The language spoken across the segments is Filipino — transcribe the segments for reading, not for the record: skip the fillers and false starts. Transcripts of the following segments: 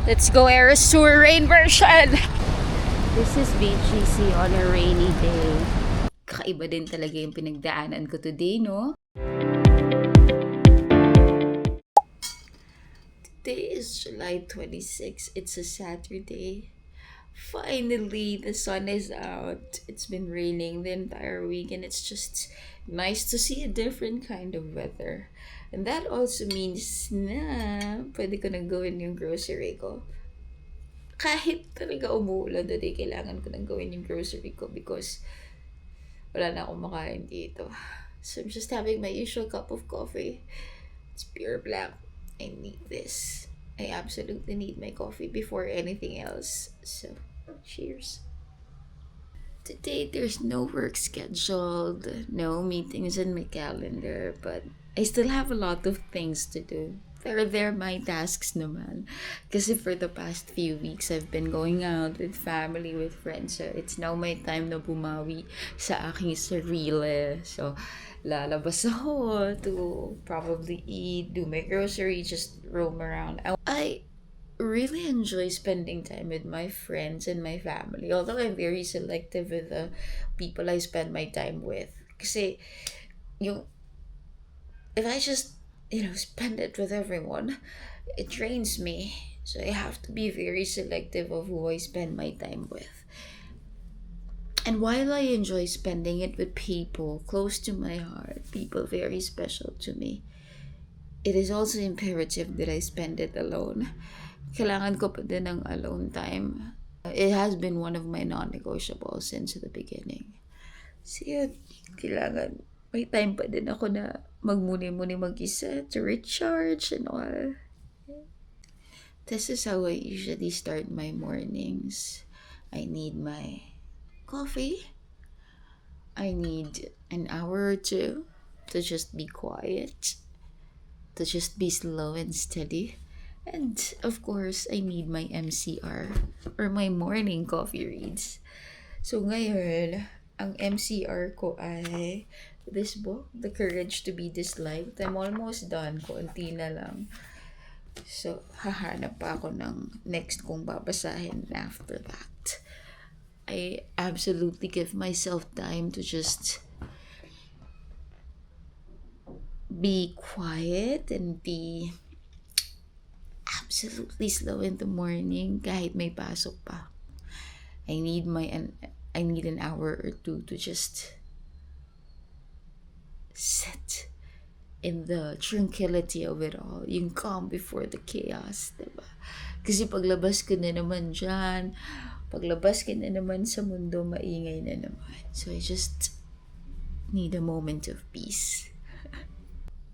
Let's go Eras Tour rain version! This is BGC on a rainy day. Kakaiba din talaga yung pinagdaanan ko today, no? Today is July 26. It's a Saturday. Finally, the sun is out. It's been raining the entire week and it's just nice to see a different kind of weather. And that also means na pwede ko nang gawin yung grocery ko. Kahit talaga umuulan today, kailangan ko nang gawin yung grocery ko because wala na akong makain dito. So I'm just having my usual cup of coffee. It's pure black. I need this. I absolutely need my coffee before anything else. So, cheers. Today, there's no work scheduled, no meetings in my calendar, but I still have a lot of things to do. Pero they're my tasks naman. Kasi for the past few weeks, I've been going out with family, with friends. So, it's now my time na bumawi sa aking sarili. So, lalabas ako to probably eat, do my grocery, just roam around. I really enjoy spending time with my friends and my family. Although I'm very selective with the people I spend my time with. Kasi, if I just, spend it with everyone, it drains me. So I have to be very selective of who I spend my time with. And while I enjoy spending it with people close to my heart, people very special to me, it is also imperative that I spend it alone. Kailangan ko pa din ng alone time. It has been one of my non-negotiables since the beginning. So yun, kailangan may time pa din ako na magmuni-muni mag-isa to recharge and all. This is how I usually start my mornings. I need my coffee. I need an hour or two to just be quiet, to just be slow and steady. And of course, I need my MCR or my morning coffee reads. So ngayon, ang MCR ko ay this book, The Courage to be Disliked. I'm almost done. Konti na lang. So, hahanap pa ako ng next kong babasahin after that. I absolutely give myself time to just be quiet and be absolutely slow in the morning kahit may pasok pa. I need an hour or two to just sit in the tranquility of it all. Yung calm before the chaos, diba? Kasi paglabas ko na naman dyan, paglabas ka na naman sa mundo, maingay na naman. So I just need a moment of peace.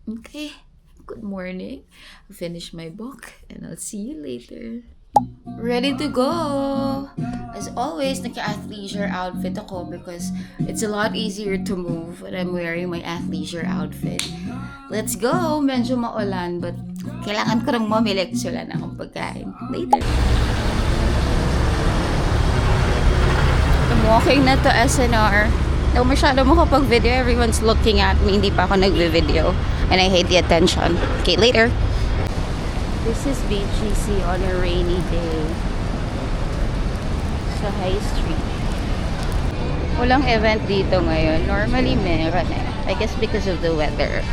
Okay. Good morning. I'll finish my book and I'll see you later. Ready to go! As always, naka-athleisure outfit ako because it's a lot easier to move when I'm wearing my athleisure outfit. Let's go! Medyo maulan but kailangan ko nang mamili kasi wala na akong pagkain. Later! I'm walking na to SNR. Daw masyado makapag-video. Everyone's looking at me. Hindi pa ako nagvi-video. And I hate the attention. Okay, later. This is BGC on a rainy day. Sa High Street. Walang event dito ngayon. Normally meron eh. I guess because of the weather.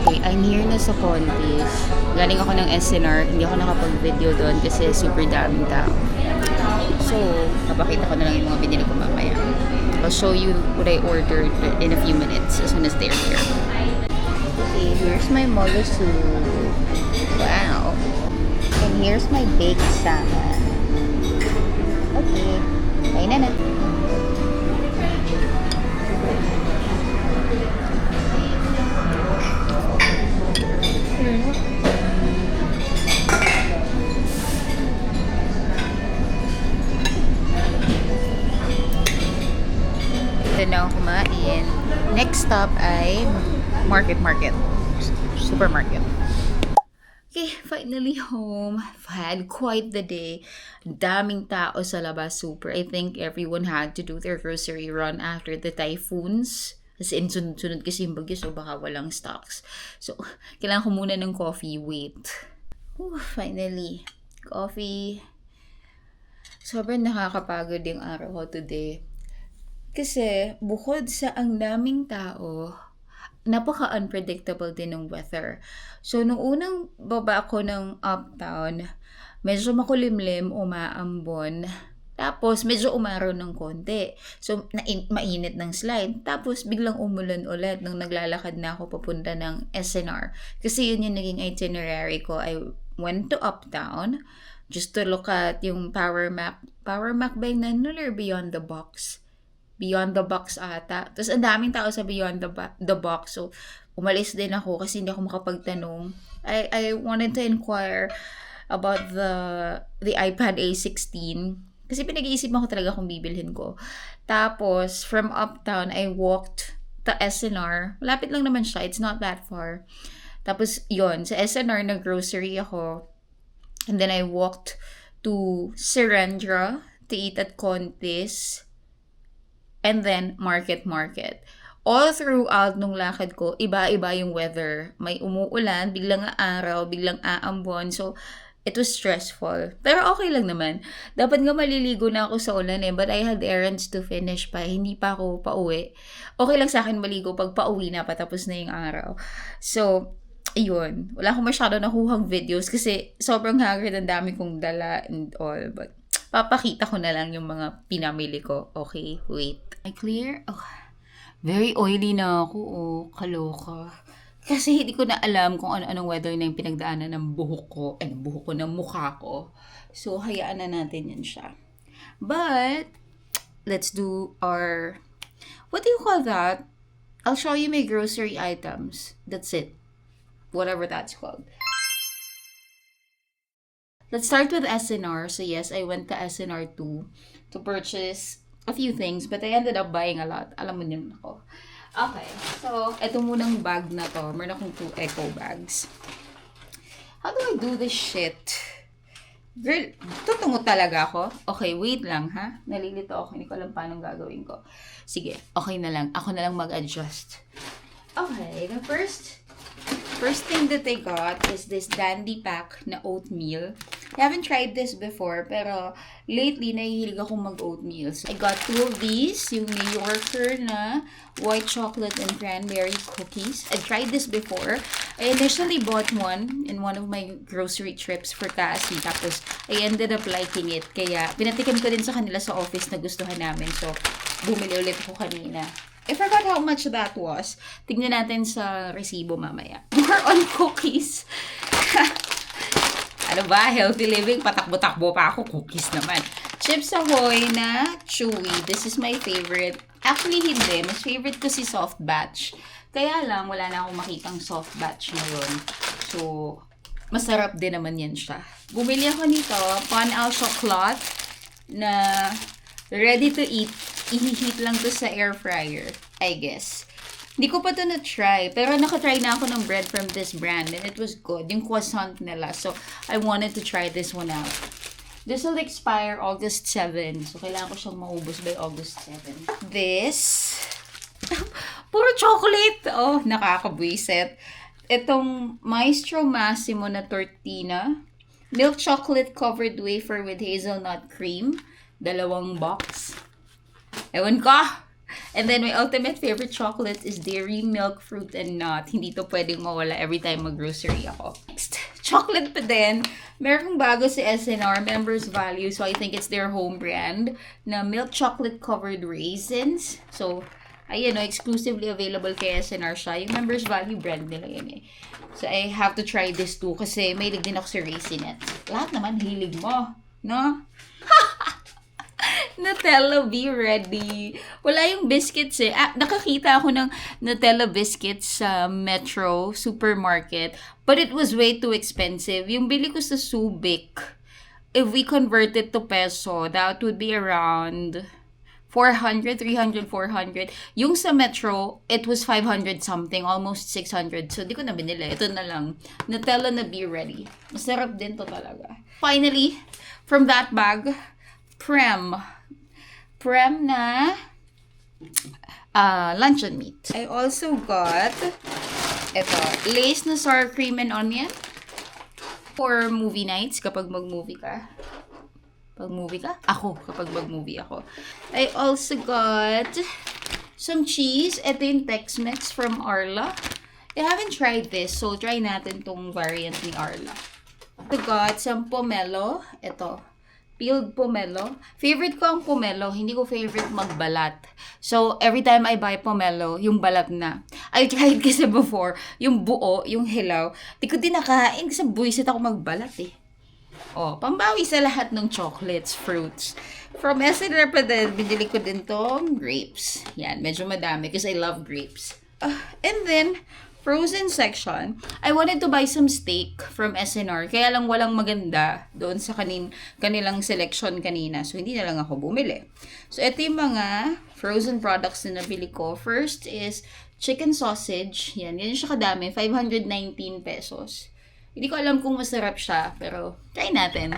Okay, I'm here na sa Contis. Galing ako ng SNR. Hindi ako nakapag-video doon kasi super daming tao. So, napakita ko na lang yung mga binili ko mamaya. I'll show you what I ordered in a few minutes as soon as they're here. Okay, here's my molo soup. Wow. And here's my baked salmon. Okay. Kain na na. Na ako kumain. Next stop ay market. Supermarket. Okay, finally home. Had quite the day. Daming tao sa labas, super. I think everyone had to do their grocery run after the typhoons. Kasi sunod-sunod kasi yung bagyo, so baka walang stocks. So, kailangan ko muna ng coffee. Wait. Finally. Coffee. Sobrang nakakapagod yung araw ko today. Kasi, bukod sa ang daming tao, napaka-unpredictable din ng weather. So, nung unang baba ako ng uptown, medyo makulimlim, umaambon. Tapos, medyo umaraw ng konti. So, mainit ng slide. Tapos, biglang umulan ulit nung naglalakad na ako papunta ng SNR. Kasi yun yung naging itinerary ko. I went to Uptown just to look at yung Power Mac. Power Mac ba yung nandun or Beyond the Box? Beyond the Box ata. Tapos, ang daming tao sa Beyond the Box. So, umalis din ako kasi hindi ako makapagtanong. I wanted to inquire about the iPad A16 kasi pinag-iisipan ko talaga kung bibilhin ko. Tapos from Uptown I walked to SNR. Malapit lang naman siya, it's not that far. Tapos yon, sa SNR nag-grocery ako, and then I walked to Serendra to eat at Contis, and then Market. All throughout nung lakad ko, iba-iba yung weather. May umuulan, biglang araw, biglang aambon. So, it was stressful. Pero okay lang naman. Dapat nga maliligo na ako sa ulan eh. But I had errands to finish pa. Hindi pa ako pauwi. Okay lang sa akin maligo pag pauwi na, patapos na yung araw. So, ayun. Wala akong masyado nakuhang videos kasi sobrang haggard, ang dami kong dala and all. But, papakita ko na lang yung mga pinamili ko. Okay, wait. I clear? Oh, very oily na ako. Oh, kaloka. Kasi hindi ko na alam kung ano-anong weather na yung pinagdaanan ng buhok ko. Ng buhok ko, ng mukha ko. So, hayaan na natin yan siya. But, let's do our, what do you call that? I'll show you my grocery items. That's it. Whatever that's called. Let's start with SNR. So, yes, I went to SNR too to purchase a few things, but I ended up buying a lot. Alam mo yun ako. Okay, so, eto munang bag na to. Meron akong 2 eco bags. How do I do this shit? Girl, tutungo talaga ako? Okay, wait lang ha. Nalilito ako. Hindi ko alam paano gagawin ko. Sige, okay na lang. Ako na lang mag-adjust. Okay, the first thing that I got is this Dandy Pack na oatmeal. I haven't tried this before, pero lately, nahihilig akong mag-oatmeal. So, I got 2 of these, yung New Yorker na white chocolate and cranberry cookies. I tried this before. I initially bought one in one of my grocery trips for Cassie. Tapos, I ended up liking it. Kaya, pinatikim ko din sa kanila sa office na gustuhan namin. So, bumili ulit ako kanina. I forgot how much that was. Tignan natin sa resibo mamaya. More on cookies. Ano ba? Healthy living. Patakbo-takbo pa ako. Cookies naman. Chips Ahoy na chewy. This is my favorite. Actually, hindi. Mas favorite ko si soft batch. Kaya lang, wala na akong makitang soft batch ngayon. So, masarap din naman yan siya. Bumili ako nito. Pan Al Chocolate na ready to eat. I-heat lang to sa air fryer, I guess. Hindi ko pa to na-try. Pero nakatry na ako ng bread from this brand. And it was good. Yung croissant nila. So, I wanted to try this one out. This will expire August 7. So, kailangan ko siyang maubos by August 7. This. Puro chocolate. Oh, nakakabwisit. Itong Maestro Massimo na tortina. Milk chocolate covered wafer with hazelnut cream. 2 box. Ewan ko. And then, my ultimate favorite chocolate is dairy, milk, fruit, and nut. Hindi to pwedeng mawala every time mag-grocery ako. Next, chocolate pa din. Meron bago si SNR, Members Value. So, I think it's their home brand na milk chocolate covered raisins. So, ayun, exclusively available kay SNR siya. Yung Members Value brand nila yun eh. So, I have to try this too kasi may din ako sa raisinets. Lahat naman hilig mo, no? Nutella, be ready. Wala yung biscuits eh. Nakakita ako ng Nutella biscuits sa Metro supermarket, but it was way too expensive. Yung bili ko sa Subic, if we convert it to peso, that would be around 400, 300, 400. Yung sa Metro, it was 500 something, almost 600. So, di ko na binili. Ito na lang. Nutella na be ready. Masarap din to talaga. Finally, from that bag, Prem na luncheon meat. I also got ito, Lay's na sour cream and onion for movie nights kapag mag-movie ka. Pag-movie ka? Ako, kapag mag-movie ako. I also got some cheese. Ito yung Tex-Mex from Arla. I haven't tried this, so try natin tong variant ni Arla. I got some pomelo. Ito, peeled pomelo. Favorite ko ang pomelo. Hindi ko favorite magbalat. So, every time I buy pomelo, yung balat na. I tried kasi before, yung buo, yung hilaw. Di ko din nakain kasi buwisit ako magbalat eh. Oh, pambawi sa lahat ng chocolates, fruits. From S&R pa din, binili ko din tong grapes. Yan, medyo madami kasi I love grapes. And then, frozen section, I wanted to buy some steak from S&R. Kaya lang walang maganda doon sa kanilang selection kanina. So, hindi na lang ako bumili. So, ito yung mga frozen products na nabili ko. First is chicken sausage. Yan siya kadami. 519 pesos. Hindi ko alam kung masarap siya, pero try natin.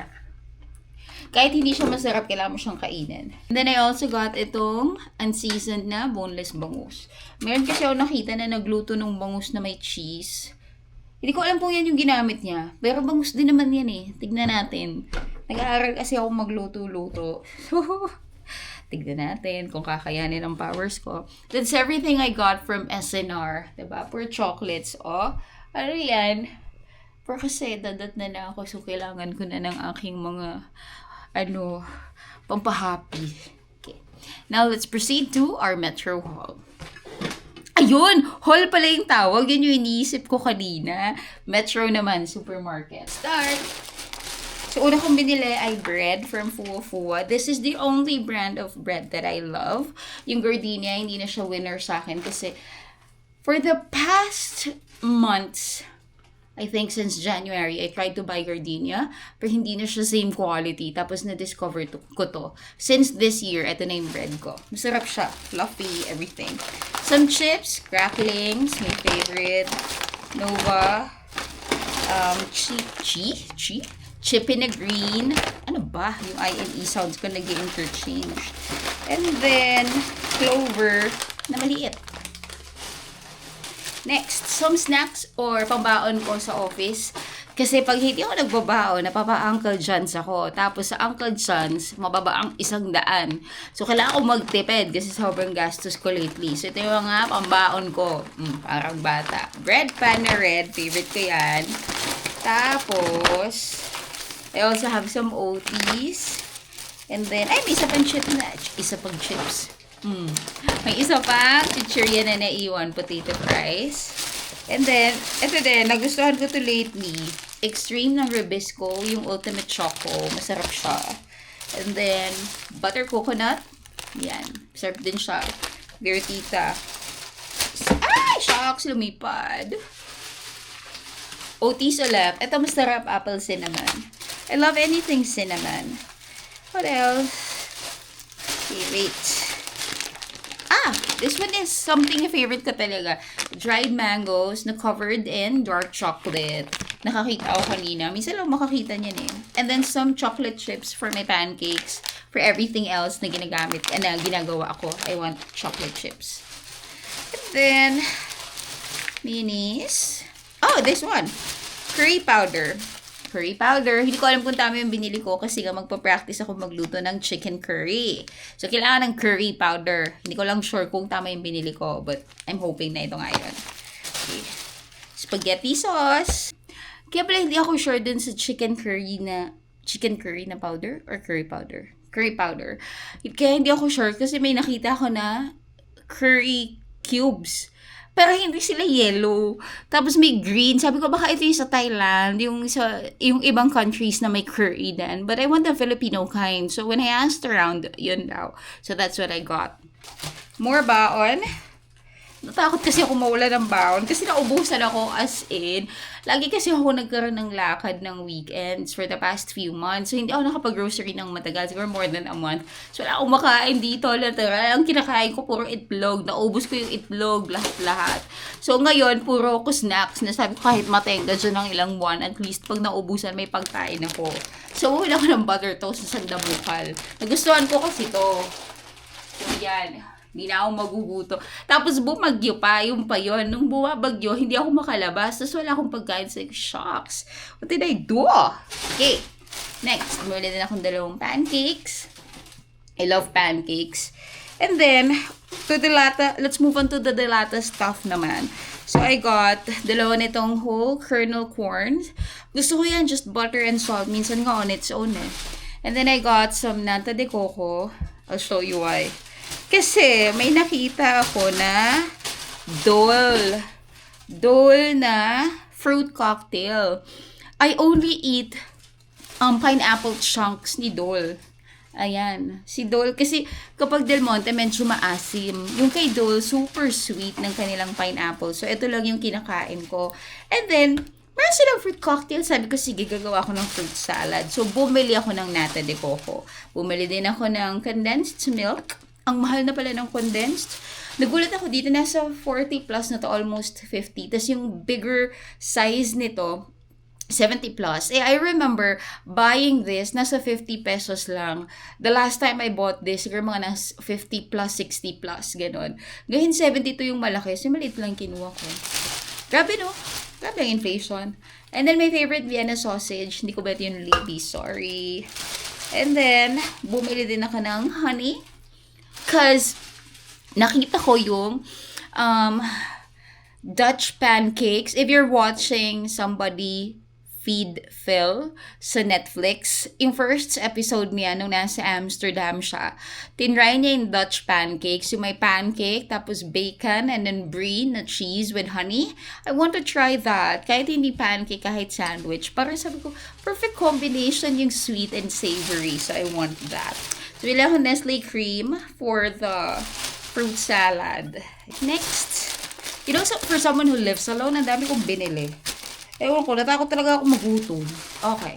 Kahit hindi siya masarap, kailangan mo siyang kainin. And then I also got itong unseasoned na boneless bangus. Meron kasi ako nakita na nagluto ng bangus na may cheese. Hindi ko alam kung yan yung ginamit niya. Pero bangus din naman yan eh. Tignan natin. Nag-aaral kasi ako magluto-luto. So, tignan natin kung kakayanin ang powers ko. That's everything I got from S&R. Diba? For chocolates. Oh, ano yan? Pero kasi dadat na ako, so kailangan ko na ng aking mga, pampahappy. Okay. Now, let's proceed to our metro haul. Ayun! Haul pala yung tawag. Yan yung iniisip ko kanina. Metro naman, supermarket. Start! So, una kong binili ay bread from Fuwa. This is the only brand of bread that I love. Yung gardenia, hindi na siya winner sa akin kasi for the past months, I think since January, I tried to buy gardenia, pero hindi na siya same quality. Tapos na-discover ko to. Since this year, ito na yung bread ko. Masarap siya. Fluffy, everything. Some chips, cracklings, my favorite. Nova. Chip in a green. Ano ba? Yung I and E sounds ko nag-interchange. And then, clover na maliit. Next, some snacks or pambaon ko sa office. Kasi pag hindi ako nagbabaon, napapa-Uncle John's ako. Tapos sa Uncle John's, mababa ang 100. So, kailangan ko magtipid kasi sobrang gastos ko lately. So, ito yung mga pambaon ko. Parang bata. Bread pan na red. Favorite ko yan. Tapos, I also have some OTs. And then, may isa pang chips. May isa pang chichirya na naiwan, potato fries. And then, ito din, nagustuhan ko to lately. Extreme ng Ribisco, yung ultimate choco. Masarap siya. And then, butter coconut. Yan. Sarap din siya. Vertita. Shucks! Lumipad. Otis ulit. Ito masarap, apple cinnamon. I love anything cinnamon. What else? Okay, wait. This one is something favorite ko talaga. Dried mangoes na covered in dark chocolate. Nakakita ako kanina. Minsan lang makakita niyan eh. And then some chocolate chips for my pancakes. For everything else na ginagawa ako, I want chocolate chips. And then, minis. Oh, this one. Curry powder. Hindi ko alam kung tama yung binili ko kasi nga magpa-practice ako magluto ng chicken curry. So, kailangan ng curry powder. Hindi ko lang sure kung tama yung binili ko, but I'm hoping na ito nga yun. Okay. Spaghetti sauce. Kaya pala hindi ako sure dun sa chicken curry na powder or curry powder. Curry powder. Kaya hindi ako sure kasi may nakita ako na curry cubes. Pero hindi sila yellow. Tapos may green. Sabi ko, baka ito yung sa Thailand. Yung ibang countries na may curry din. But I want the Filipino kind. So when I asked around, yun daw. So that's what I got. More baon. Natakot kasi ako mawala ng baon. Kasi naubusan ako as in. Lagi kasi ako nagkaroon ng lakad ng weekends for the past few months. So hindi ako nakapag-grocery ng matagal. Siguro more than a month. So wala akong makain dito. Literal. Ang kinakain ko puro itlog. Naubos ko yung itlog. Lahat-lahat. So ngayon, puro ko snacks. Nasabi ko kahit matenga dyan ng ilang buwan. At least pag naubusan, may pagkain ako. So uwi ako ng butter toast sa sandabukal. Nagustuhan ko kasi to. So yan. Hindi na ako maguguto. Tapos bumagyo pa, yung pa yun. Nung bumabagyo, hindi ako makalabas. Tapos wala akong pagkain. So, shocks. What did I do? Okay. Next, bumili din akong 2 pancakes. I love pancakes. And then, let's move on to the delata stuff naman. So, I got 2 nitong whole kernel corn. Gusto ko yan, just butter and salt. Minsan nga on its own eh. And then, I got some nata de coco. I'll show you why. Kasi, may nakita ako na Dole na fruit cocktail. I only eat pineapple chunks ni Dole. Ayan. Si Dole, kasi kapag Del Monte, medyo maasim. Yung kay Dole, super sweet ng kanilang pineapple. So, ito lang yung kinakain ko. And then, meron silang fruit cocktail. Sabi ko, sige, gagawa ako ng fruit salad. So, bumili ako ng nata de coco. Bumili din ako ng condensed milk. Ang mahal na pala ng condensed. Nagulat ako dito, nasa 40 plus na to, almost 50. Tapos yung bigger size nito, 70 plus. I remember buying this, nasa 50 pesos lang. The last time I bought this, siguro mga nasa 50 plus, 60 plus, ganon. Ngayon, 72 yung malaki. So, maliit lang kinuha ko. Grabe, no? Grabe ang inflation. And then, my favorite Vienna sausage. Hindi ko ba ito yung Libby? Sorry. And then, bumili din ako ng honey. Cause, nakita ko yung Dutch pancakes. If you're watching somebody feed Phil sa Netflix, yung first episode niya nung nasa Amsterdam siya, tinry niya yung Dutch pancakes. Yung may pancake, tapos bacon, and then brie na cheese with honey. I want to try that. Kahit hindi pancake, kahit sandwich. Parang sabi ko, perfect combination yung sweet and savory. So, I want that. So, bili ako Nestle cream for the fruit salad. Next, you know, for someone who lives alone, ang dami kong binili. Ewan ko, natakot talaga ako magutom. Okay.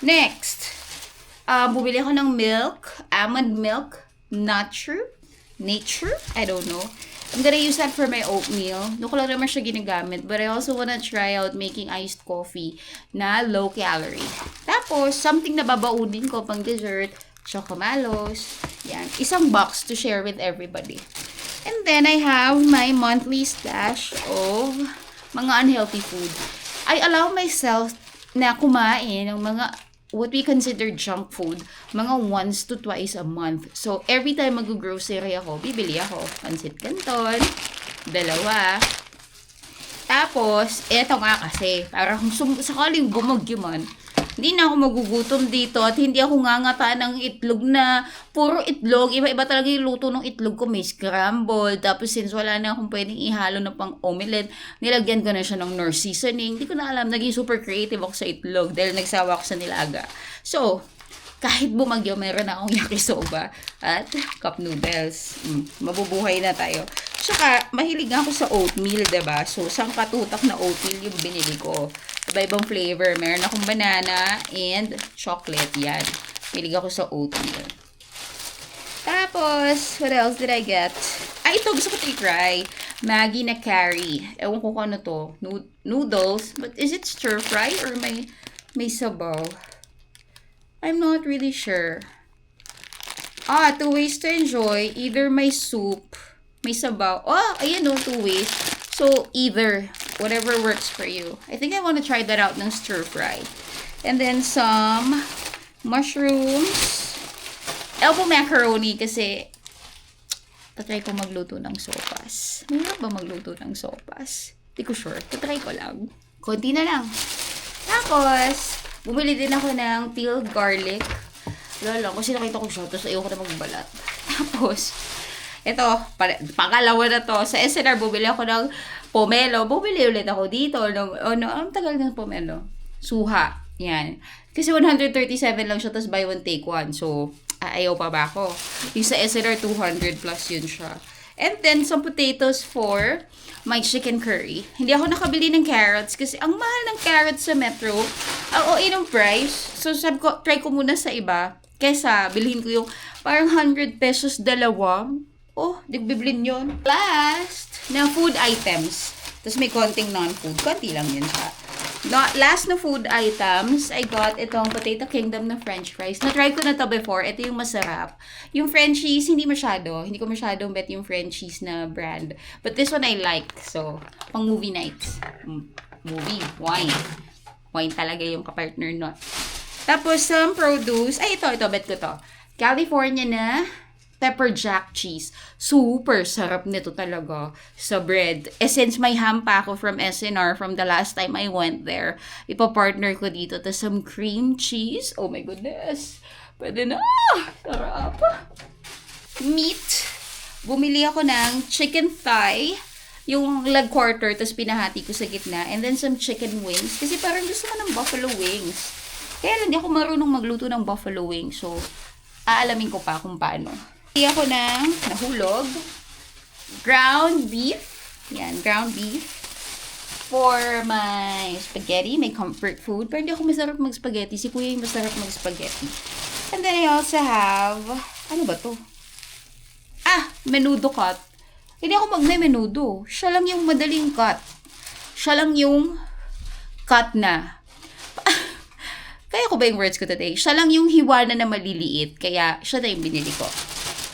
Next, bumili ako ng milk, almond milk, Nature, I don't know. I'm gonna use that for my oatmeal. Doon ko lang naman siya ginagamit. But I also wanna try out making iced coffee na low calorie. Tapos, something na babaunin ko pang dessert, chocomalos. Yan. Isang box to share with everybody. And then, I have my monthly stash of mga unhealthy food. I allow myself na kumain ng mga what we consider junk food, mga once to twice a month. So, every time mag-grocery ako, bibili ako. Pansit Canton, 2. Tapos, eto nga kasi, para kung sakaling bumagyo man, hindi na ako magugutom dito at hindi ako ngangata ng itlog na puro itlog. Iba-iba talaga yung luto ng itlog ko. May scramble. Tapos since wala na akong pwedeng ihalo na pang omelette, nilagyan ko na siya ng Knorr seasoning. Hindi ko na alam. Naging super creative ako sa itlog dahil nagsawa ako sa nilaga. So, kahit bumagyo, meron na akong yakisoba at cup noodles. Mabubuhay na tayo. Tsaka, mahilig ako sa oatmeal, diba? So, isang katutak na oatmeal yung binili ko. Iba-ibang flavor. Meron akong banana and chocolate. Yan. Mahilig ako sa oatmeal. Tapos, what else did I get? Ito, gusto ko i-try. Maggi na curry. Ewan ko kung ano to. Noodles. But is it stir fry or may sabaw? I'm not really sure. 2 ways to enjoy. Either may soup, may sabaw. Ayan 2 ways. So, either. Whatever works for you. I think I want to try that out ng stir fry. And then some mushrooms. Elbow macaroni kasi tatry ko magluto ng sopas. May ba magluto ng sopas? Hindi ko sure. Tatry ko lang. Konti na lang. Tapos, bumili din ako ng peeled garlic. Wala lang. Kasi nakita ko siya. Tapos ayoko na magbalat. Tapos, ito, pangalawa na to. Sa SNR, bumili ako ng pomelo. Bumili ulit ako dito. Ang tagal ng pomelo. Suha. Yan. Kasi 137 lang siya. Tapos buy one, take one. So, ayaw pa ba ako? Yung sa SNR, 200 plus yun siya. And then, some potatoes for my chicken curry. Hindi ako nakabili ng carrots kasi ang mahal ng carrots sa Metro. Ang OA ng price. So, sabi ko, try ko muna sa iba. Kesa, bilhin ko yung parang 100 pesos dalawa. Di ko bibilin yun. Last, na food items. Tapos may konting non-food. Konti lang yun siya. Last na food items, I got itong Potato Kingdom na french fries. Na-try ko na to before. Ito yung masarap. Yung Frenchies, hindi masyado. Hindi ko masyadong bet yung Frenchies na brand. But this one I like. So, pang movie nights. Movie, wine. Wine talaga yung kapartner nun. Tapos, some produce. Ay, ito, bet ko to. California na pepper jack cheese. Super sarap nito talaga sa bread. Since may ham pa ako from SNR from the last time I went there, ipapartner ko dito to some cream cheese. Oh my goodness. Pwede na. Sarap. Meat. Bumili ako ng chicken thigh. Yung leg quarter, tapos pinahati ko sa gitna. And then some chicken wings. Kasi parang gusto ko ng buffalo wings. Kaya hindi ako marunong magluto ng buffalo wings. So, aalamin ko pa kung paano. Hindi ako ng nahulog. Ground beef. Yan, ground beef. For my spaghetti, my comfort food. Pero hindi ako masarap mag-spaghetti. Si kuya yung masarap mag-spaghetti. And then I also have, ano ba to? Menudo cut. Hindi ako magme-menudo. Siya lang yung madaling cut. Siya lang yung cut na. Kaya ko ba yung words ko today? Siya lang yung hiwa na maliliit. Kaya siya na yung binili ko.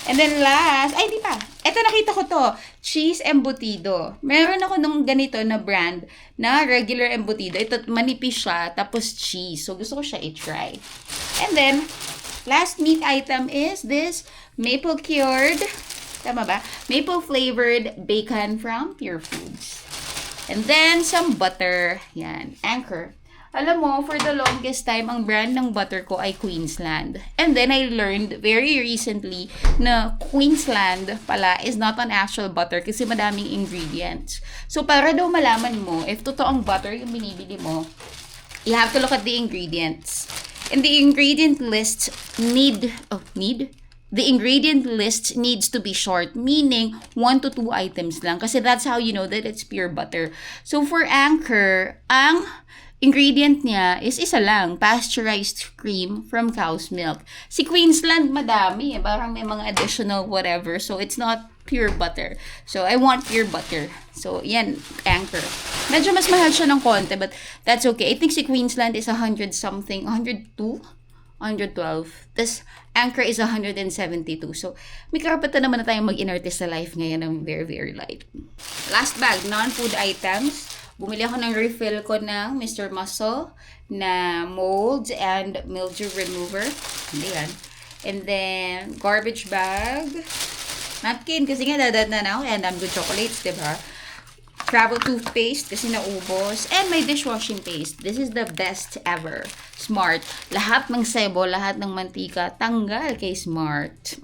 And then last, ay di pa. Ito nakita ko to. Cheese embutido. Meron ako nung ganito na brand na regular embutido. Ito manipis siya. Tapos cheese. So gusto ko siya i-try. And then, last meat item is this maple cured. Tama ba? Maple flavored bacon from Pure Foods. And then, some butter. Yan. Anchor. Alam mo, for the longest time, ang brand ng butter ko ay Queensland. And then, I learned very recently na Queensland pala is not an actual butter kasi madaming ingredients. So, para daw malaman mo, if totoong butter yung binibili mo, you have to look at the ingredients. And the ingredient list the ingredient list needs to be short, meaning 1 to 2 items lang. Kasi that's how you know that it's pure butter. So, for Anchor, ang ingredient niya is isa lang, pasteurized cream from cow's milk. Si Queensland, madami. Parang may mga additional whatever. So, it's not pure butter. So, I want pure butter. So, yan, Anchor. Medyo mas mahal siya ng konti, but that's okay. I think si Queensland is 100 something, 102? 112. Tapos, Anchor is 172. So, may karapatan naman na tayong mag-inarte sa life ngayon ng very, very light. Last bag, non-food items. Bumili ako ng refill ko ng Mr. Muscle na mold and mildew remover. Hindi yan. And then, garbage bag. Napkin, kasi nga dadat na ako. And I'm good chocolates, diba? Travel toothpaste, kasi naubos. And my dishwashing paste. This is the best ever. Smart. Lahat ng sebo, lahat ng mantika, tanggal kay Smart.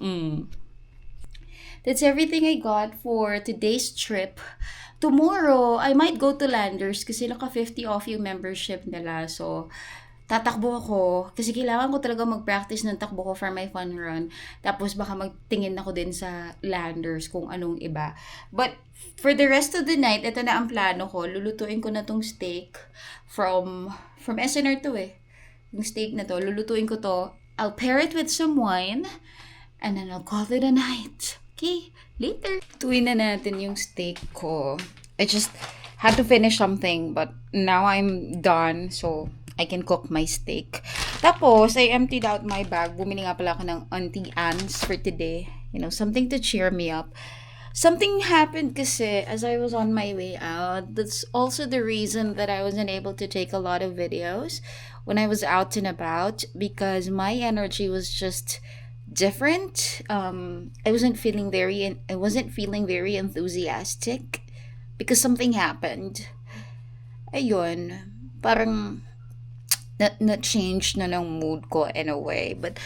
That's everything I got for today's trip. Tomorrow, I might go to Landers kasi naka-50 off yung membership nila. So, tatakbo ako kasi kailangan ko talaga mag-practice ng takbo ko for my fun run. Tapos baka magtingin ako din sa Landers kung anong iba. But for the rest of the night, ito na ang plano ko. Lulutuin ko na tong steak from SNR to eh. Yung steak na to, lulutuin ko to. I'll pair it with some wine and then I'll call it a night. Okay, later. Tuwin na natin yung steak ko. I just had to finish something but now I'm done so I can cook my steak. Tapos, I emptied out my bag. Bumili nga pala ako ng Auntie Anne's for today. You know, something to cheer me up. Something happened kasi as I was on my way out. That's also the reason that I wasn't able to take a lot of videos when I was out and about because my energy was just different. I wasn't feeling very enthusiastic because something happened. Ayun, parang na-change na ng mood ko in a way. But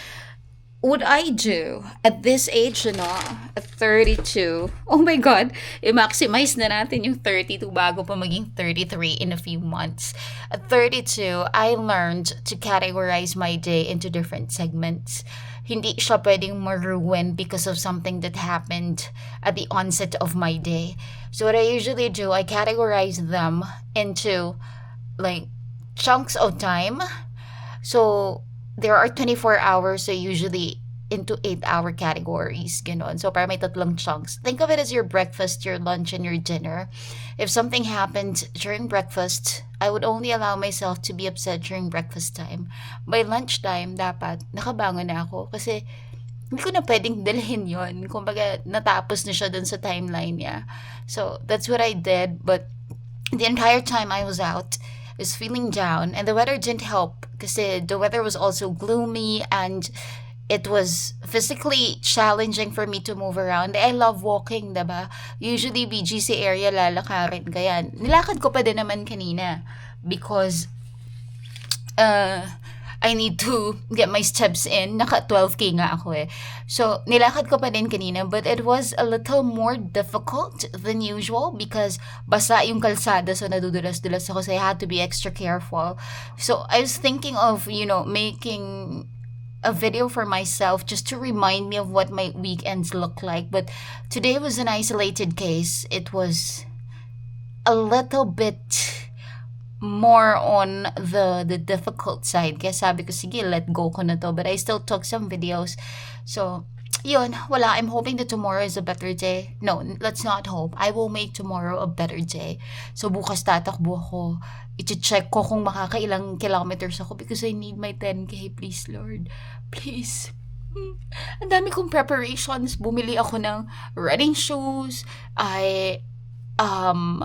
what I do at this age, at 32, oh my God, i-maximize na natin yung 32 bago pa maging 33 in a few months. At 32, I learned to categorize my day into different segments. Hindi siya pwedeng maruin because of something that happened at the onset of my day. So what I usually do, I categorize them into like chunks of time. So there are 24 hours, so usually into 8-hour categories, ganon. So, para may tatlong chunks. Think of it as your breakfast, your lunch, and your dinner. If something happened during breakfast, I would only allow myself to be upset during breakfast time. By lunchtime, dapat nakabangon na ako kasi hindi ko na pwedeng dalhin yon. Kumbaga, natapos na siya dun sa timeline niya. So, that's what I did. But the entire time I was out, I was feeling down. And the weather didn't help kasi the weather was also gloomy and it was physically challenging for me to move around. I love walking, diba? Usually, BGC area lalakarin. Kaya, nilakad ko pa din naman kanina because I need to get my steps in. Naka 12K nga ako eh. So, nilakad ko pa din kanina, but it was a little more difficult than usual because basa yung kalsada, so nadudulas-dulas ako, so I had to be extra careful. So, I was thinking of, making a video for myself just to remind me of what my weekends look like. But today was an isolated case. It was a little bit more on the difficult side. Kaya sabi ko, sige, let go ko na to. But I still took some videos. So, yun, wala. I'm hoping that tomorrow is a better day. No, let's not hope. I will make tomorrow a better day. So, bukas tatakbo ako. I-check ko kung makakailang kilometers ako because I need my 10K. Please, Lord. Please. Ang dami kong preparations. Bumili ako ng running shoes. I am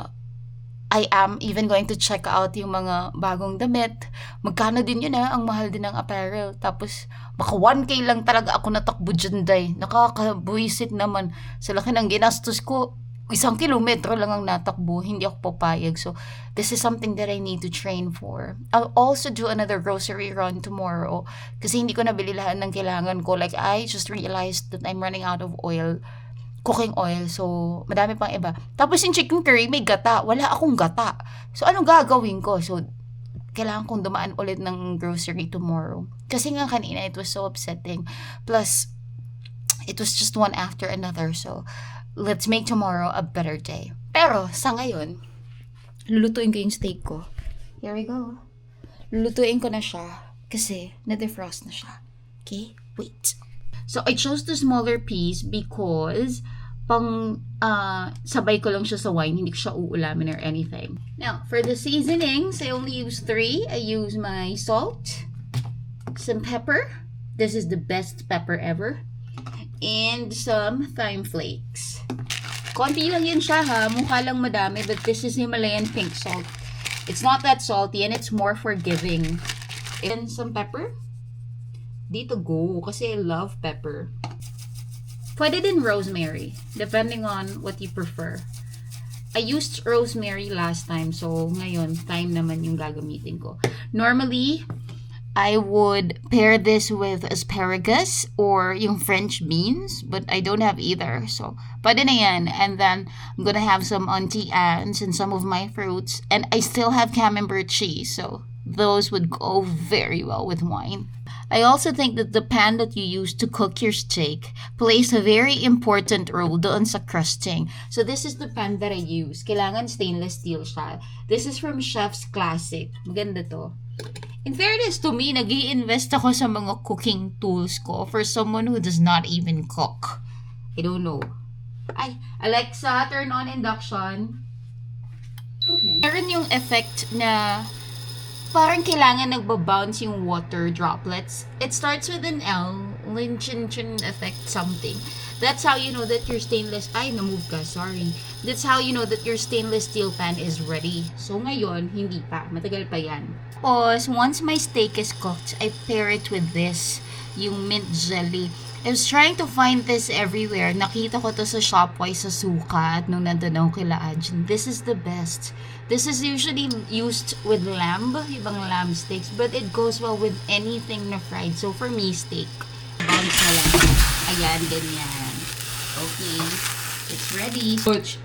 even going to check out yung mga bagong damit. Magkano din yun ang mahal din ng apparel. Tapos, maka 1K lang talaga ako natakbo dyan, day. Nakakabuisit naman. Sa laki ng ginastos ko, 1 kilometro lang ang natakbo. Hindi ako papayag. So, this is something that I need to train for. I'll also do another grocery run tomorrow. Kasi hindi ko nabili lahat ng kailangan ko. Like, I just realized that I'm running out of cooking oil. So, madami pang iba. Tapos yung chicken curry, may gata. Wala akong gata. So, anong gagawin ko? So, kailangan kong dumaan ulit ng grocery tomorrow. Kasi nga kanina, it was so upsetting. Plus, it was just one after another. So, let's make tomorrow a better day. Pero, sa ngayon, lulutuin ko yung steak ko. Here we go. Lulutuin ko na siya kasi na-defrost na siya. Okay? Wait. So, I chose the smaller piece because sabay ko lang siya sa wine. Hindi ko siya uulamin or anything. Now, for the seasonings, I only use 3. I use my salt, some pepper. This is the best pepper ever. And some thyme flakes. Konti lang yun siya ha. Mukha lang madami, but this is Himalayan pink salt. It's not that salty and it's more forgiving. And some pepper. Dito go, kasi I love pepper. Pwede din rosemary, depending on what you prefer. I used rosemary last time, so ngayon, thyme naman yung gagamitin ko. Normally, I would pair this with asparagus or yung French beans, but I don't have either. So, pwede na yan. And then, I'm gonna have some Auntie Anne's and some of my fruits. And I still have camembert cheese, so those would go very well with wine. I also think that the pan that you use to cook your steak plays a very important role doon sa crusting. So this is the pan that I use. Kailangan stainless steel siya. This is from Chef's Classic. Maganda to. In fairness to me, nag-i-invest ako sa mga cooking tools ko for someone who does not even cook. I don't know. Ay, Alexa, turn on induction. Okay. Meron yung effect na parang kailangan nagbabounce yung water droplets. It starts with an L, Lynch-chin effect something. That's how you know that your stainless, namove ka, sorry. That's how you know that your stainless steel pan is ready. So ngayon, hindi pa. Matagal pa yan. Tapos, once my steak is cooked, I pair it with this, yung mint jelly. I was trying to find this everywhere. Nakita ko to sa Shopwise sa Sukat nung nandun ako kila Ajin. This is the best. This is usually used with lamb, ibang lamb steaks, but it goes well with anything na fried. So for me, steak. Bounce na lang. Ayan, ganyan. Okay. It's ready.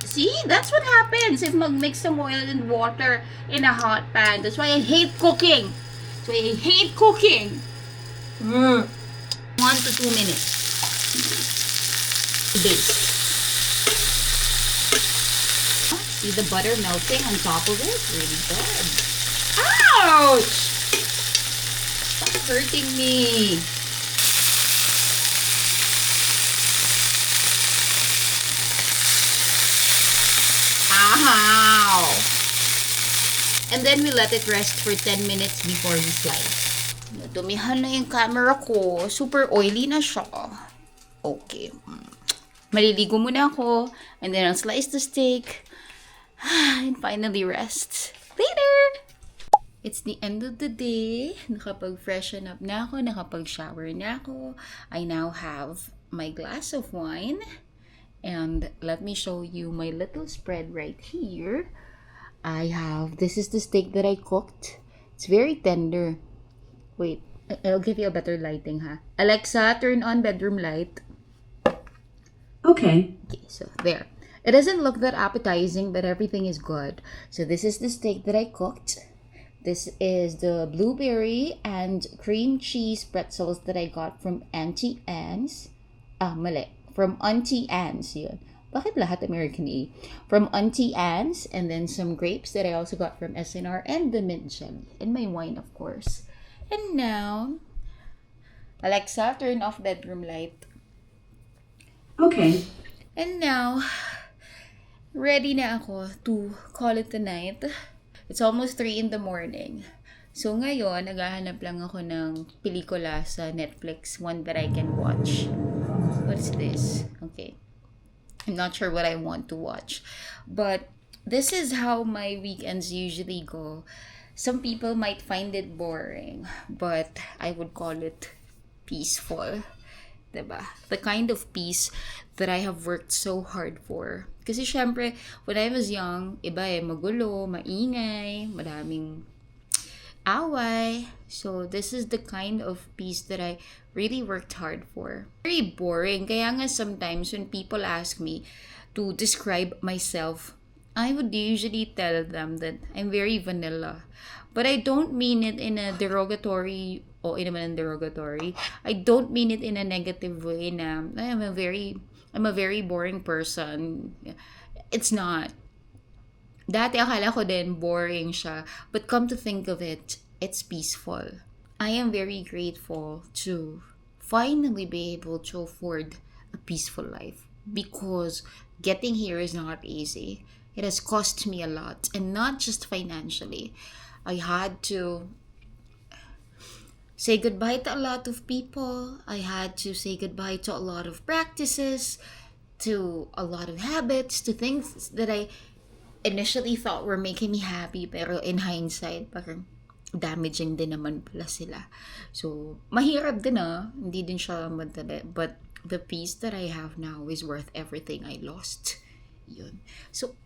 See, that's what happens if mag-mix some oil and water in a hot pan. That's why I hate cooking. That's why I hate cooking. 1 to 2 minutes. Base. See the butter melting on top of it? Really good. Ouch! Stop hurting me. Wow! And then we let it rest for 10 minutes before we slice. Dumihan na yung camera ko. Super oily na siya. Okay. Maliligo muna ako. And then I'll slice the steak. And finally rest. Later! It's the end of the day. Nakapag-freshen up na ako. Nakapag-shower na ako. I now have my glass of wine. And let me show you my little spread right here. This is the steak that I cooked. It's very tender. Wait, I'll give you a better lighting, ha? Alexa, turn on bedroom light. Okay. Okay, so there. It doesn't look that appetizing, but everything is good. So this is the steak that I cooked. This is the blueberry and cream cheese pretzels that I got from Auntie Anne's. Mali. From Auntie Anne's, yun. Bakit lahat American A? From Auntie Anne's, and then some grapes that I also got from SNR, and the mint jelly. And my wine, of course. And now, Alexa, turn off bedroom light. Okay. And now, ready na ako to call it a night. It's almost 3 in the morning. So ngayon, naghahanap lang ako ng pelikula sa Netflix, one that I can watch. What's this? Okay. I'm not sure what I want to watch. But this is how my weekends usually go. Some people might find it boring, but I would call it peaceful. Diba? The kind of peace that I have worked so hard for. Kasi syempre, when I was young, iba magulo, maingay, madaming away. So this is the kind of peace that I really worked hard for. Very boring. Kaya nga sometimes when people ask me to describe myself, I would usually tell them that I'm very vanilla. But I don't mean it in a derogatory o naman derogatory. I don't mean it in a negative way na I'm a very boring person. It's not. Dati akala ko din boring siya. But come to think of it, it's peaceful. I am very grateful to finally be able to afford a peaceful life. Because getting here is not easy. It has cost me a lot. And not just financially. I had to say goodbye to a lot of people. I had to say goodbye to a lot of practices, to a lot of habits, to things that I initially thought were making me happy, pero in hindsight, parang damaging din naman pala sila. So, mahirap din hindi din siya madali. But the peace that I have now is worth everything I lost. Yun. So,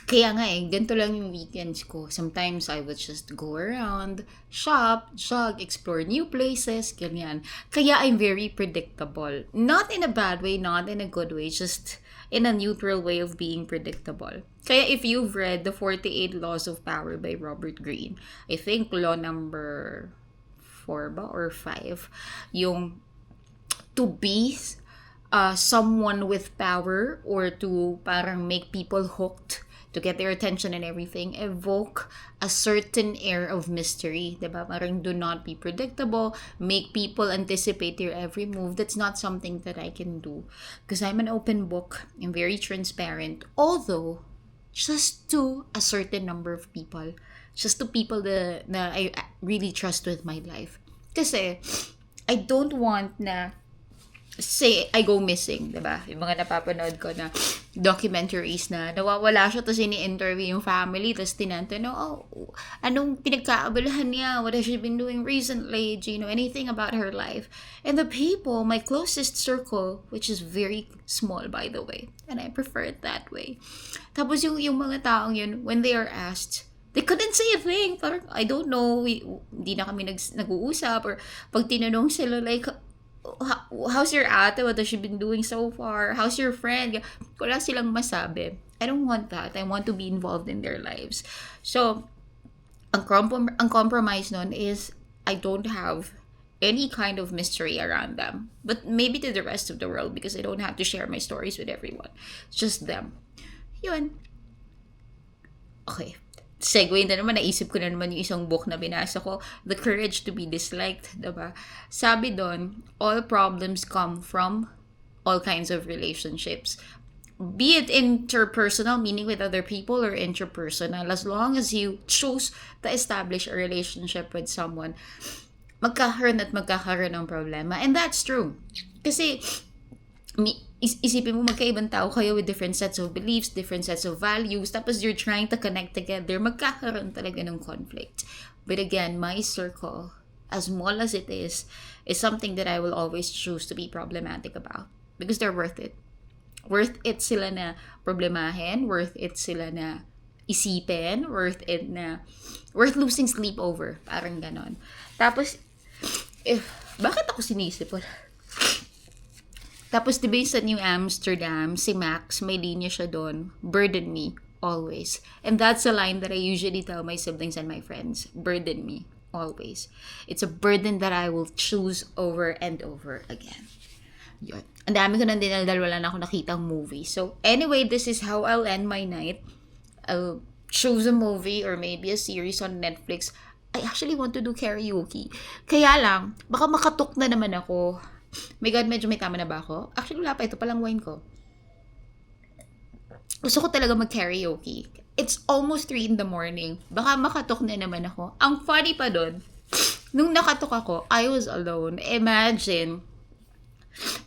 kaya nga ganito lang yung weekends ko. Sometimes I would just go around, shop, jog, explore new places, ganyan. Kaya I'm very predictable. Not in a bad way, not in a good way, just in a neutral way of being predictable. Kaya if you've read The 48 Laws of Power by Robert Greene, I think law number 4 ba or 5, yung to be someone with power or to parang make people hooked, to get their attention and everything, evoke a certain air of mystery. Diba? Parang do not be predictable, make people anticipate your every move. That's not something that I can do. Because I'm an open book. I'm very transparent. Although, just to a certain number of people. Just to people that I really trust with my life. Kasi, I don't want na say I go missing, 'di ba? Yung mga napapanood ko na documentaries na nawawala siya tapos ini-interview yung family tapos tinatanong, anong pinagkaabalahan niya? What has she been doing recently? Do you know anything about her life? And the people, my closest circle, which is very small by the way, and I prefer it that way. Tapos yung mga taong yun, when they are asked, they couldn't say a thing. Parang, I don't know, hindi na kami nag-uusap or pag tinanong sila like, how's your ate? What has she been doing so far? How's your friend? Wala silang masabi. I don't want that. I want to be involved in their lives. So, ang compromise nun is I don't have any kind of mystery around them. But maybe to the rest of the world because I don't have to share my stories with everyone. It's just them. Yun. Okay. Segue na naman, naisip ko na naman yung isang book na binasa ko, The Courage to be Disliked, diba? Sabi doon, all problems come from all kinds of relationships. be it interpersonal, meaning with other people, or interpersonal, as long as you choose to establish a relationship with someone, magkakaroon ng problema. And that's true. Kasi, isipin mo magkaibang tao kayo with different sets of beliefs, different sets of values, tapos you're trying to connect together, magkakaroon talaga ng conflict. But again, my circle, as small as it is something that I will always choose to be problematic about. Because they're worth it. Worth it sila na problemahin, worth it sila na isipin, worth losing sleep over. Parang ganon. Tapos, bakit ako sinisipon? Tapos, diba sa New Amsterdam, si Max, may linya siya doon, burden me, always. And that's a line that I usually tell my siblings and my friends. Burden me, always. It's a burden that I will choose over and over again. Yun. Ang dami ko nang dinaldal, wala na ako nakitang movie. So, anyway, this is how I'll end my night. I'll choose a movie or maybe a series on Netflix. I actually want to do karaoke. Kaya lang, baka makatok na naman ako. My God, medyo may tama na ba ako? Actually, wala pa. Ito palang wine ko. Gusto ko talaga mag-karaoke. It's almost 3 in the morning. Baka makatok na naman ako. Ang funny pa doon, nung nakatok ako, I was alone. Imagine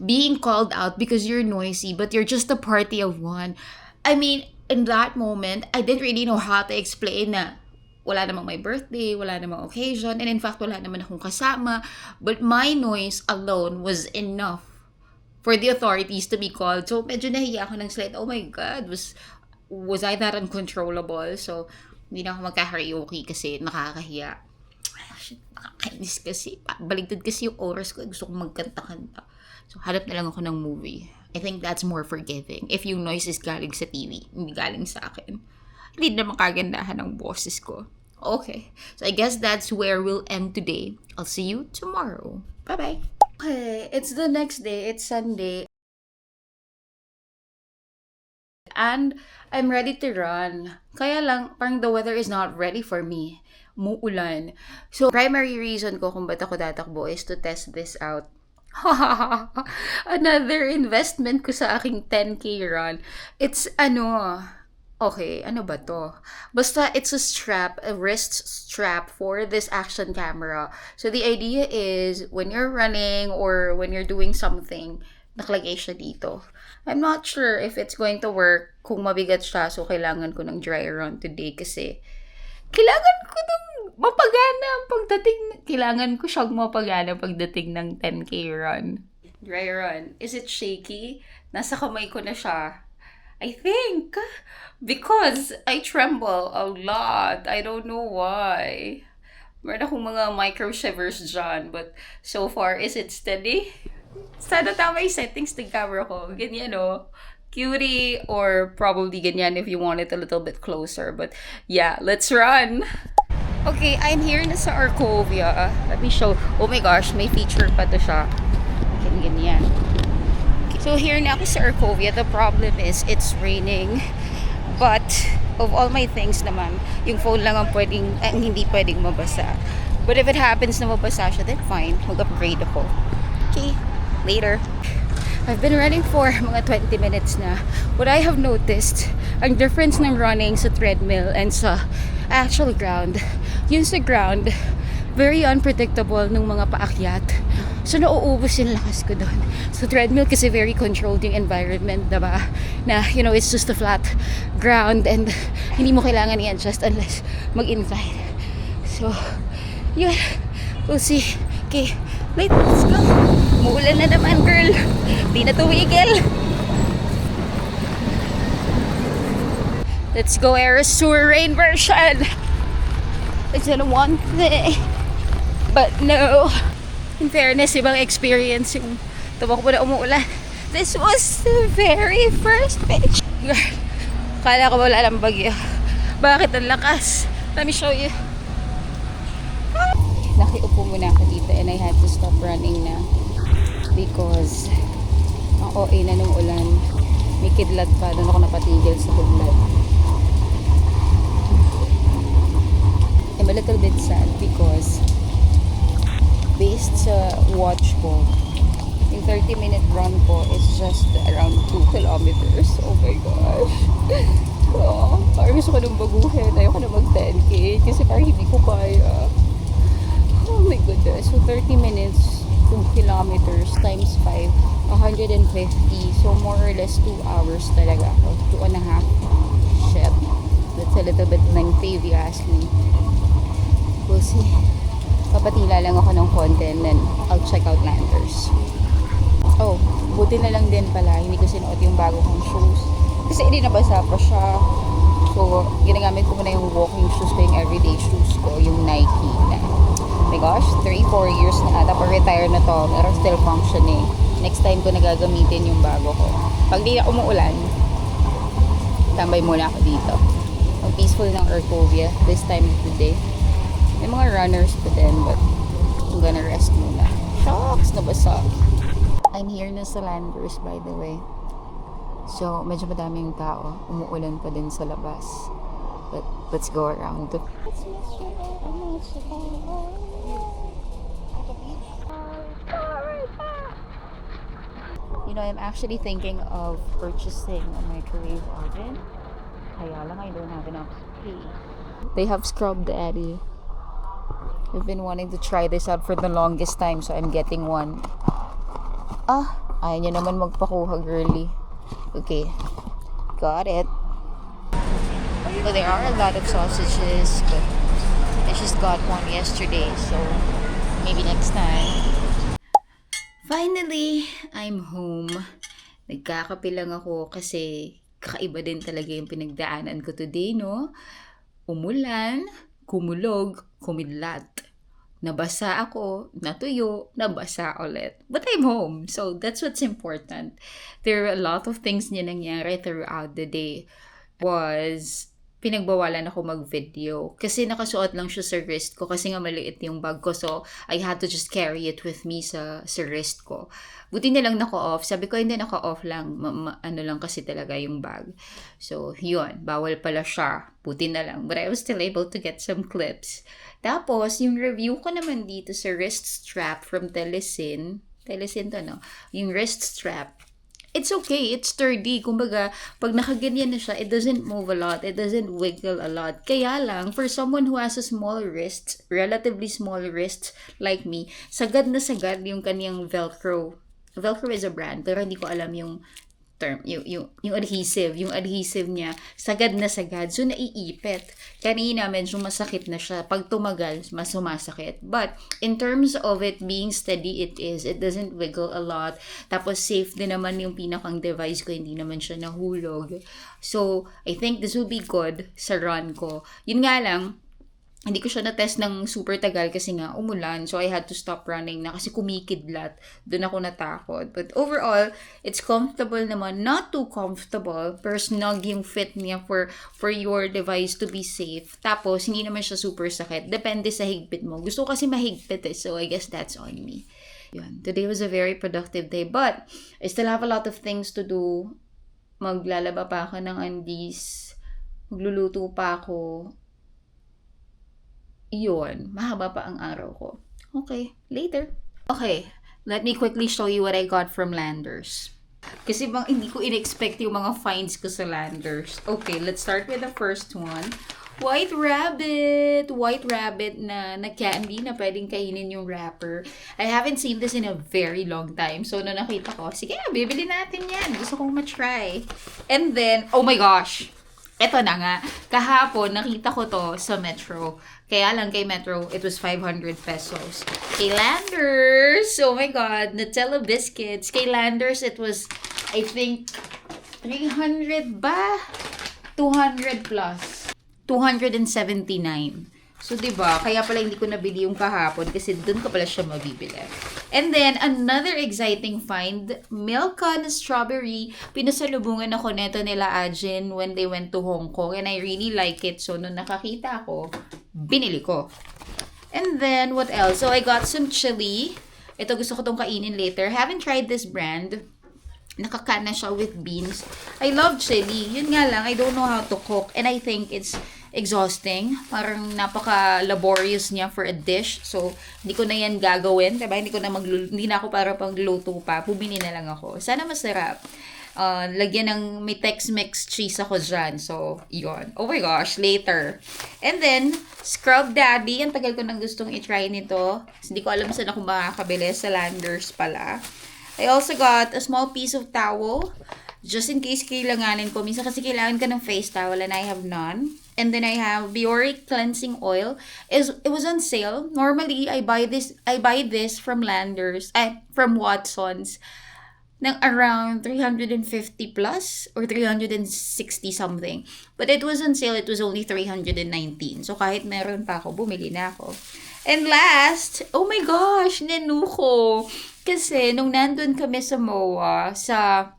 being called out because you're noisy, but you're just a party of one. I mean, in that moment, I didn't really know how to explain na wala namang my birthday, wala namang occasion, and in fact, wala naman akong kasama. But my noise alone was enough for the authorities to be called. So, medyo nahiya ako ng slight. Oh my God, was I that uncontrollable? So, hindi na ako magka-karaoke kasi nakakahiya. Nakakainis kasi. Baligtad kasi yung oras ko. Gusto kong magkanta-kanta. So, hanap na lang ako ng movie. I think that's more forgiving. If yung noise is galing sa TV, hindi galing sa akin. Hindi na makagandahan ng boses ko. Okay. So, I guess that's where we'll end today. I'll see you tomorrow. Bye-bye. Okay. It's the next day. It's Sunday. And I'm ready to run. Kaya lang, parang the weather is not ready for me. Muulan. So, primary reason ko kung ba't ako tatakbo is to test this out. Another investment ko sa aking 10K run. It's okay, ano ba to? Basta it's a wrist strap for this action camera. So the idea is when you're running or when you're doing something, nakalagay siya dito. I'm not sure if it's going to work kung mabigat siya, so kailangan ko ng dry run today kasi kailangan ko ng mapagana kailangan ko siyang mapagana pagdating ng 10K run. Dry run. Is it shaky? Nasa kamay ko na siya. I think. Because I tremble a lot. I don't know why. Meron akong mga micro shivers dyan. But so far, is it steady? Sana tama yung settings ng camera ko. Ganyan, no? Cutie or probably ganyan if you want it a little bit closer. But yeah, let's run! Okay, I'm here na sa Arcovia. Let me show. Oh my gosh, may feature pa to siya. Ganyan. So here na ako sa Arcovia. The problem is it's raining. But of all my things naman, yung phone lang ang hindi pwedeng mabasa. But if it happens na mabasa siya, then fine. Mag-upgrade ako. Okay, later. I've been running for mga 20 minutes na. What I have noticed, ang difference ng running sa treadmill and sa actual ground. Yun sa ground, very unpredictable ng mga paakyat. So, nauubos yung lakas ko doon. So, treadmill kasi very controlled yung environment, diba? Na, it's just a flat ground and hindi mo kailangan i-adjust unless mag-incline. So, yun. We'll see. Okay, let's go. Muulan na naman, girl. Di na tumigil. Let's go Aerosur rain version. It's in one thing. But no. In fairness, ibang experience yung tumakbo na umuulan. This was the very first picture. Girl, kala ko wala lang bagyo. Bakit ang lakas? Let me show you. Nakiupo muna ako dito and I had to stop running na. Because ang OA na nung ulan, may kidlat pa, doon ako napatigil sa kidlat. I'm a little bit sad because based sa watch ko, Yung 30-minute run ko is just around 2 kilometers. Oh my gosh. Oh, parang gusto ko nang baguhin. Ayoko na mag 10K kasi parang hindi ko kaya. Oh my goodness. So 30 minutes, 2 kilometers times 5, 150. So more or less 2 hours talaga ako. 2.5. Shit. That's a little bit lengthy if you ask me. We'll see. Papatila lang ako ng konti and then I'll check out Landers. Oh, buti na lang din pala. Hindi ko sinuot yung bago kong shoes. Kasi hindi nabasa pa siya. So, ginagamit ko muna yung walking shoes ko, yung everyday shoes ko, yung Nike na. Oh my gosh, 3-4 years na ata. Pa-retire na to. Pero still functioning. Next time ko nagagamitin yung bago ko. Pag di na umuulan, tambay muna ako dito. Ang peaceful ng Arcovia this time of the day. May mga runners pa din, but I'm gonna rest muna. Shocks! Nabasa. I'm here na sa Landers, by the way. So, medyo madaming tao. Umuulan pa din sa labas. But, let's go around. You know, I'm actually thinking of purchasing a microwave oven. Kaya lang, I don't have enough space. They have scrubbed Eddie. I've been wanting to try this out for the longest time, so I'm getting one. Ayaw niya naman magpakuha, girly. Okay, got it. Well, there are a lot of sausages, but I just got one yesterday, so maybe next time. Finally, I'm home. Nagkakape lang ako kasi kakaiba din talaga yung pinagdaanan ko today, no? Umulan, kumulog, kumidlat. Nabasa ako, natuyo, nabasa ulit. But I'm home, so that's what's important. There are a lot of things na nangyari throughout the day. Pinagbawalan ako mag-video. Kasi nakasuot lang siya sa wrist ko kasi nga maliit yung bag ko. So, I had to just carry it with me sa wrist ko. Buti na lang naka-off. Sabi ko, hindi naka-off lang. Ano lang kasi talaga yung bag. So, yun. Bawal pala siya. Buti na lang. But I was still able to get some clips. Tapos, yung review ko naman dito sa wrist strap from Telesin. Telesin to, no? Yung wrist strap. It's okay, it's sturdy. Kumbaga, pag nakaganyan na siya, it doesn't move a lot, it doesn't wiggle a lot. Kaya lang, for someone who has a small wrists, relatively small wrists like me, sagad na sagad yung kaniyang Velcro. Velcro is a brand, pero hindi ko alam yung term, yung adhesive niya, sagad na sagad. So, naiipit. Kanina, medyo masakit na siya. Pag tumagal, mas sumasakit. But, in terms of it being steady, it is. It doesn't wiggle a lot. Tapos, safe din naman yung pinakang device ko. Hindi naman siya nahulog. So, I think this will be good sa run ko. Yun nga lang, hindi ko siya na-test ng super tagal kasi nga umulan. So, I had to stop running na kasi kumikidlat. Doon ako natakot. But overall, it's comfortable naman. Not too comfortable. Pero snug yung fit niya for your device to be safe. Tapos, hindi naman siya super sakit. Depende sa higpit mo. Gusto ko kasi mahigpit eh. So, I guess that's on me. Yun. Today was a very productive day. But, I still have a lot of things to do. Maglalaba pa ako ng undies. Magluluto pa ako. Yun, mahaba pa ang araw ko. Okay, later. Okay, let me quickly show you what I got from Landers. Kasi hindi ko in-expect yung mga finds ko sa Landers. Okay, let's start with the first one. White rabbit! White rabbit na candy na pwedeng kainin yung wrapper. I haven't seen this in a very long time. So, nung nakita ko, sige, bibili natin yan. Gusto kong matry. And then, oh my gosh! Eto na nga, kahapon nakita ko to sa Metro. Kaya lang kay Metro, it was 500 pesos. Kay Landers, oh my God, Nutella biscuits. Kay Landers, it was, I think, 300 ba? 200 plus. 279. So, diba, kaya pala hindi ko nabili yung kahapon kasi dun ko pala siya mabibili. And then, another exciting find, Milka na strawberry. Pinasalubungan ako neto nila Ajin when they went to Hong Kong and I really like it. So, nung nakakita ko, binili ko. And then, what else? So, I got some chili. Ito, gusto ko tong kainin later. Haven't tried this brand. Nakakana siya with beans. I love chili. Yun nga lang, I don't know how to cook. And I think it's exhausting. Parang napaka-laborious niya for a dish. So, hindi ko na yan gagawin. Diba? Hindi na ako para pagluto pa. Bumili na lang ako. Sana masarap. Lagyan ng may Tex-Mex cheese ako dyan. So, yun. Oh my gosh, later. And then, Scrub Daddy. Ang tagal ko nang gustong i-try nito. Hindi ko alam saan ako makakabili. Sa Landers pala. I also got a small piece of towel. Just in case kailanganin ko. Minsan kasi kailangan ka ng face towel and I have none. And then I have Biore cleansing oil. It was on sale. Normally, I buy this from from Watson's ng around 350 plus or 360 something. But it was on sale. It was only 319. So kahit meron pa ako, bumili na ako. And last, oh my gosh, nenu ko. Kasi nung nandun kami sa MOA, sa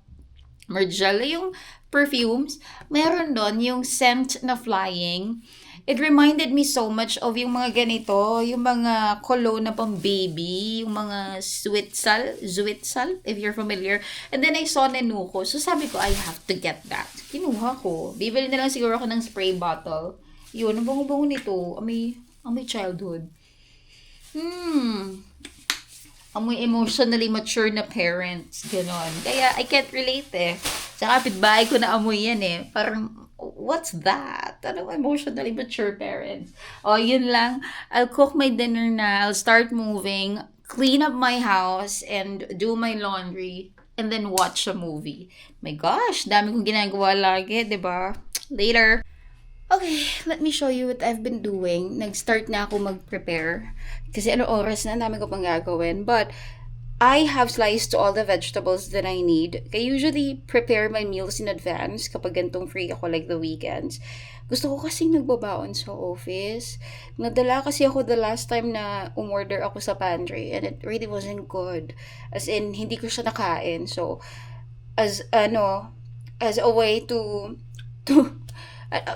Margiela, yung perfumes, meron doon yung scent na flying. It reminded me so much of yung mga ganito, yung mga cologne na pang baby, yung mga Zwitsal, if you're familiar. And then I saw Nenuko, so sabi ko, I have to get that. Kinuha ko. Bibili na lang siguro ako ng spray bottle. Yun, ang bango-bango nito. Amoy childhood. Amoy emotionally mature na parents. Ganon. Kaya, I can't relate eh. Sa kapitbahay ko na amoy yan eh. Parang, what's that? Ano, emotionally mature parents. Yun lang. I'll cook my dinner na. I'll start moving. Clean up my house. And do my laundry. And then watch a movie. My gosh, dami kong ginagawa lagi, diba? Later. Okay, let me show you what I've been doing. Nag-start na ako mag-prepare. Kasi ano oras na, dami ko pang gagawin. But, I have sliced all the vegetables that I need. I usually prepare my meals in advance kapag gantong free ako like the weekends. Gusto ko kasing nagbabaon sa office. Nadala kasi ako the last time na umorder ako sa pantry and it really wasn't good. As in, hindi ko siya nakain. So, as a way to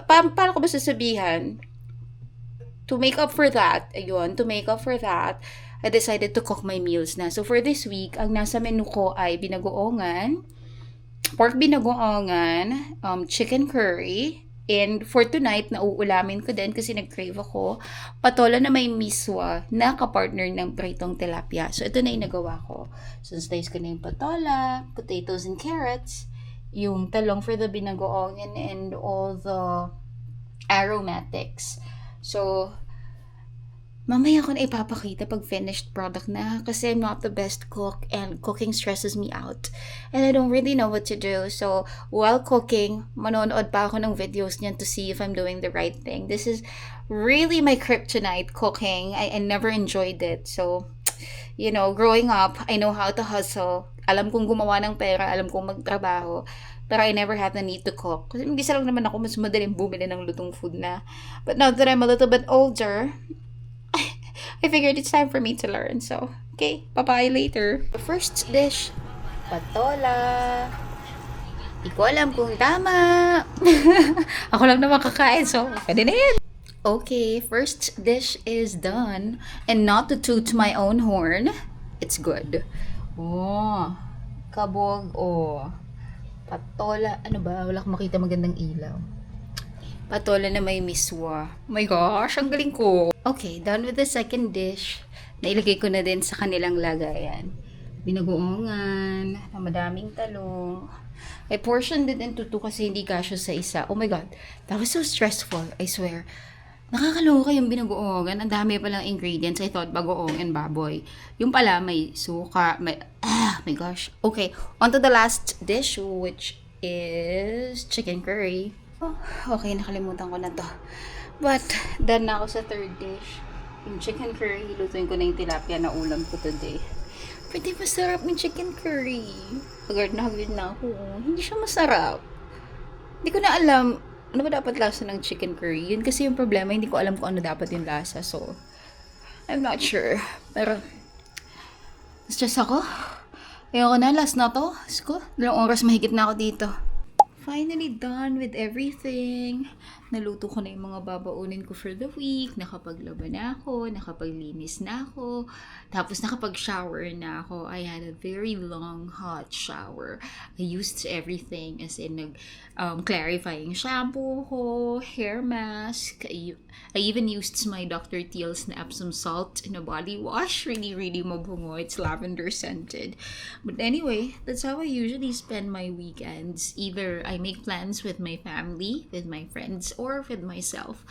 paano ko ba sasabihan? To make up for that, I decided to cook my meals na. So, for this week, ang nasa menu ko ay pork binagoongan, chicken curry, and for tonight, nauulamin ko din kasi nag-crave ako, patola na may miswa na kapartner ng pritong tilapia. So, ito na yung nagawa ko. So, slice ko na yung patola, potatoes and carrots, yung talong for the binagoongan and all the aromatics. So, mamaya ko na ipapakita pag finished product na kasi I'm not the best cook and cooking stresses me out. And I don't really know what to do. So, while cooking, manonood pa ako ng videos niyan to see if I'm doing the right thing. This is really my kryptonite, cooking. I never enjoyed it. So, growing up, I know how to hustle. Alam kong gumawa ng pera, alam kong magtrabaho. Pero I never had the need to cook. Kasi mag-isa lang naman ako, mas madaling bumili ng lutong food na. But now that I'm a little bit older, I figured it's time for me to learn. So, okay, bye-bye later. The first dish, patola. Di ko alam kung tama. Ako lang naman kakain, so pwede na yan. Okay, first dish is done. And not to toot my own horn, it's good. Kabog, patola, ano ba? Wala akong makita magandang ilaw. Patola na may miswa. Oh my gosh, ang galing ko. Okay, done with the second dish. Nailagay ko na din sa kanilang lagayan. Binagoongan, na madaming talong. I portioned it into 2 kasi hindi kasya sa isa. Oh my god, that was so stressful, I swear. Nakakaloka yung binagoongan. Ang dami palang ingredients. I thought bagoong and baboy. Yung pala, may suka, my gosh. Okay, on to the last dish, which is chicken curry. Okay, nakalimutan ko na to. But, done na ako sa third dish. Yung chicken curry, lutuin ko na yung tilapia na ulam ko today. Pretty masarap yung chicken curry. Agad na ako. Hindi siya masarap. Hindi ko na alam, ano ba dapat lasa ng chicken curry? Yun kasi yung problema, hindi ko alam kung ano dapat yung lasa. So, I'm not sure. Pero, stress ako. Ayoko na, last na to. Sko, 2 oras mahigit na ako dito. Finally done with everything. naluto ko na yung mga babaunin ko for the week, nakapaglaba na ako, nakapaglinis na ako, tapos nakapag-shower na ako. I had a very long, hot shower. I used everything, as in, clarifying shampoo ko, hair mask. I even used my Dr. Teal's na Epsom salt in a body wash. Really, really mabungo. It's lavender scented. But anyway, that's how I usually spend my weekends. Either I make plans with my family, with my friends, or with myself.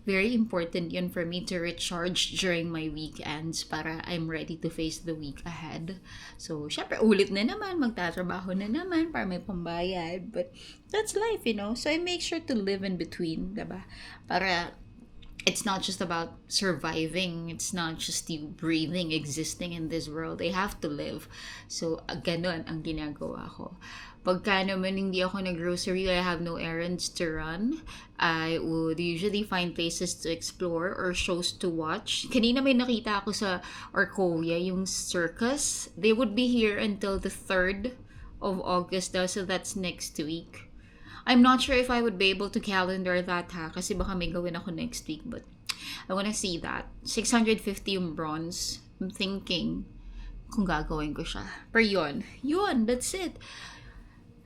Very important yun for me to recharge during my weekends para I'm ready to face the week ahead. So, syempre, ulit na naman, magtatrabaho na naman para may pambayad. But that's life, you know? So, I make sure to live in between, diba? Para it's not just about surviving. It's not just you breathing, existing in this world. They have to live. So, ganon ang ginagawa ko. Pagka naman hindi ako nag-grocery, I have no errands to run, I would usually find places to explore or shows to watch. Kanina may nakita ako sa Arcoya, yung circus. They would be here until the 3rd of August daw, so that's next week. I'm not sure if I would be able to calendar that kasi baka may gawin ako next week, but I wanna see that. 650 yung bronze. I'm thinking kung gagawin ko siya. Pero yun, that's it.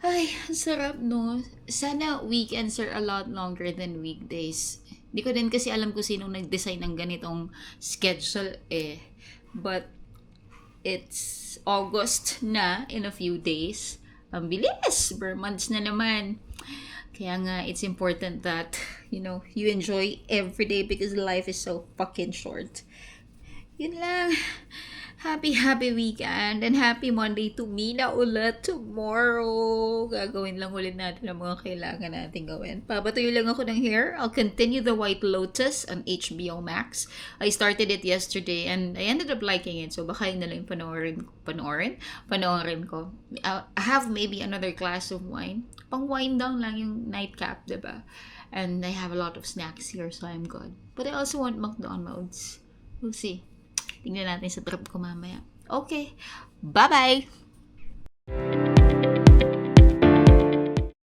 Ay, ang sarap, no? Sana weekends are a lot longer than weekdays. Di ko din kasi alam kung sinong nag-design ng ganitong schedule But, it's August na in a few days. Ang bilis! Months na naman. Kaya nga, it's important that, you enjoy every day because life is so fucking short. Yun lang. Happy weekend and happy Monday to me na ulit tomorrow. Gagawin lang ulit natin ang mga kailangan natin gawin. Papatuyo lang ako ng hair. I'll continue The White Lotus on HBO Max. I started it yesterday and I ended up liking it. So baka yun na lang panoorin ko. I have maybe another glass of wine. Pang wine down lang yung nightcap, diba? And I have a lot of snacks here, so I'm good. But I also want McDonald's. We'll see. Tingnan natin sa trip ko mamaya. Okay. Bye-bye!